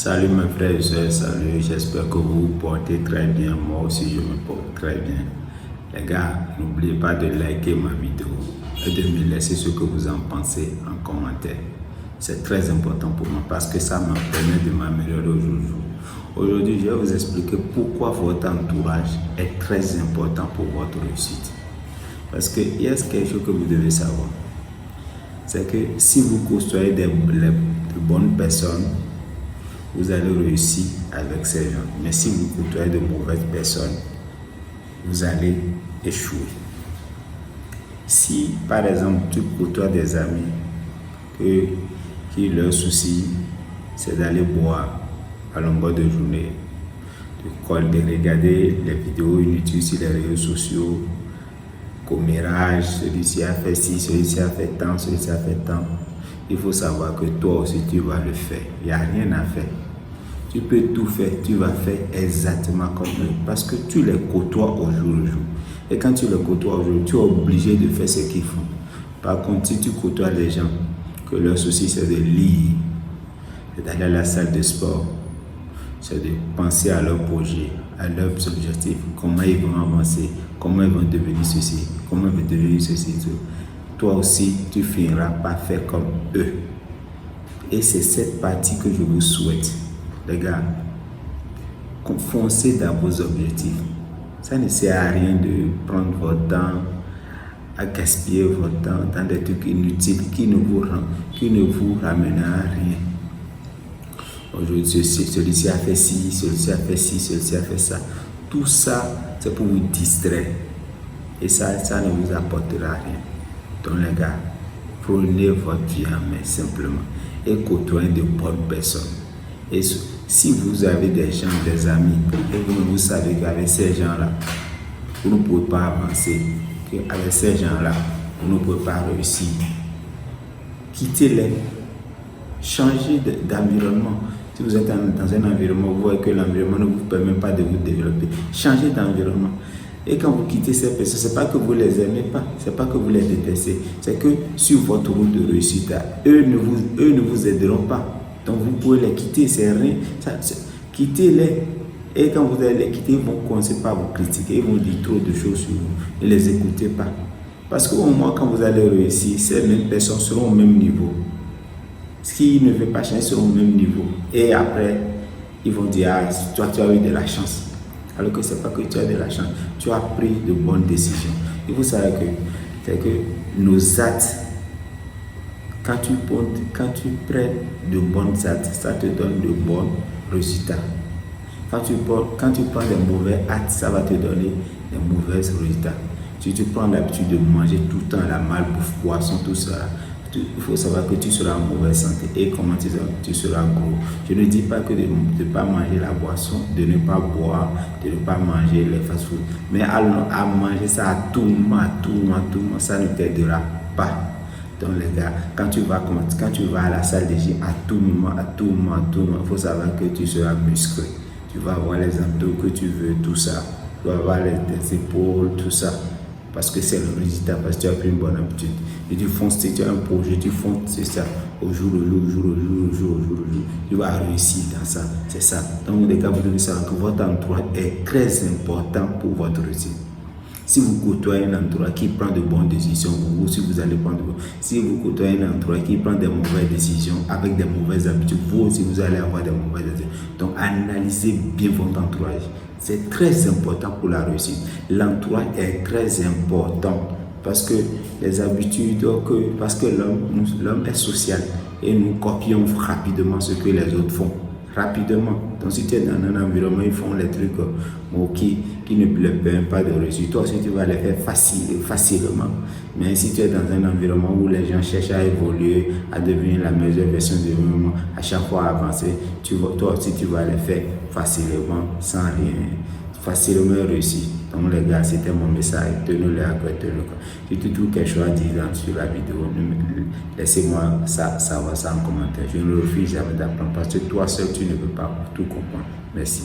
Salut mes frères et sœurs, salut, j'espère que vous vous portez très bien, moi aussi je me porte très bien. Les gars, n'oubliez pas de liker ma vidéo et de me laisser ce que vous en pensez en commentaire. C'est très important pour moi parce que ça me permet de m'améliorer au jour le jour. Aujourd'hui, je vais vous expliquer pourquoi votre entourage est très important pour votre réussite. Parce qu'il y a quelque chose que vous devez savoir. C'est que si vous côtoyez de bonnes personnes, vous allez réussir avec ces gens. Mais si vous côtoyez de mauvaises personnes, vous allez échouer. Si, par exemple, tu côtoies des amis qui leur souci, c'est d'aller boire à longueur de journée, de regarder les vidéos inutiles sur les réseaux sociaux, commérage, celui-ci a fait ci, celui-ci a fait tant, celui-ci a fait tant. Il faut savoir que toi aussi tu vas le faire. Il n'y a rien à faire. Tu peux tout faire, tu vas faire exactement comme eux. Parce que tu les côtoies au jour le jour. Et quand tu les côtoies au jour, tu es obligé de faire ce qu'ils font. Par contre, si tu côtoies des gens que leur souci c'est de lire, c'est d'aller à la salle de sport, c'est de penser à leur projet, à leurs objectifs, comment ils vont avancer, comment ils vont devenir ceci, comment ils vont devenir ceci, tout. Toi aussi, tu finiras par faire comme eux. Et c'est cette partie que je vous souhaite. Les gars, foncez dans vos objectifs. Ça ne sert à rien de prendre votre temps, à gaspiller votre temps dans des trucs inutiles qui ne vous ramènent à rien. Aujourd'hui, celui-ci a fait ci, celui-ci a fait ci, celui-ci a fait ça. Tout ça, c'est pour vous distraire. Et ça ne vous apportera rien. Donc les gars, prenez votre vie en main simplement et côtoyez de bonnes personnes. Et si vous avez des gens, des amis, et vous savez qu'avec ces gens-là, vous ne pouvez pas avancer, qu'avec ces gens-là, vous ne pouvez pas réussir, quittez-les, changez d'environnement. Si vous êtes dans un environnement, vous voyez que l'environnement ne vous permet pas de vous développer, changez d'environnement. Et quand vous quittez ces personnes, ce n'est pas que vous les aimez pas, ce n'est pas que vous les détestez, c'est que sur votre route de réussite, eux ne vous aideront pas. Donc vous pouvez les quitter, c'est rien. Quittez-les. Et quand vous allez les quitter, ils vont commencer par vous critiquer, ils vont dire trop de choses sur vous. Ne les écoutez pas. Parce qu'au moins, quand vous allez réussir, ces mêmes personnes seront au même niveau. Ce qui ne veut pas changer seront au même niveau. Et après, ils vont dire, ah, toi, tu as eu de la chance. Alors que ce n'est pas que tu as de la chance. Tu as pris de bonnes décisions. Et vous savez que nos actes, quand tu prends de bonnes actes, ça te donne de bons résultats. Quand tu prends des mauvais actes, ça va te donner des mauvais résultats. Si tu prends l'habitude de manger tout le temps la malbouffe, poisson, tout ça, il faut savoir que tu seras en mauvaise santé. Et comment tu seras gros. Je ne dis pas que de ne pas manger la boisson, de ne pas boire, de ne pas manger les fast-food. Mais à manger ça à tout moment, ça ne t'aidera pas. Donc les gars, quand tu vas à la salle de gym, à tout moment, il faut savoir que tu seras musclé. Tu vas avoir les abdos que tu veux, tout ça. Tu vas avoir les épaules, tout ça. Parce que c'est le résultat, parce que tu as pris une bonne habitude. Et tu fonces, si tu as un projet, tu fonces, c'est ça. Au jour le jour. Tu vas réussir dans ça. C'est ça. Donc les gars, vous devez savoir que votre entourage est très important pour votre réussite. Si vous côtoyez un entourage qui prend de bonnes décisions, vous aussi vous allez prendre de bonnes. Si vous côtoyez un entourage qui prend des mauvaises décisions avec des mauvaises habitudes, vous aussi vous allez avoir des mauvaises habitudes. Donc analysez bien votre entourage. C'est très important pour la réussite. L'entourage est très important parce que les habitudes, parce que l'homme est social et nous copions rapidement ce que les autres font. Rapidement. Donc si tu es dans un environnement, ils font les trucs qui ne leur permettent pas de réussir. Toi aussi tu vas les faire facilement. Mais si tu es dans un environnement où les gens cherchent à évoluer, à devenir la meilleure version de eux-mêmes, à chaque fois avancer, toi aussi tu vas les faire facilement, sans rien, facilement réussir. Donc les gars, c'était mon message, tenez-le à cœur. Si tu trouves quelque chose à dire sur la vidéo, laissez-moi savoir ça en commentaire. Je ne refuse jamais d'apprendre parce que toi seul tu ne peux pas tout comprendre. Merci.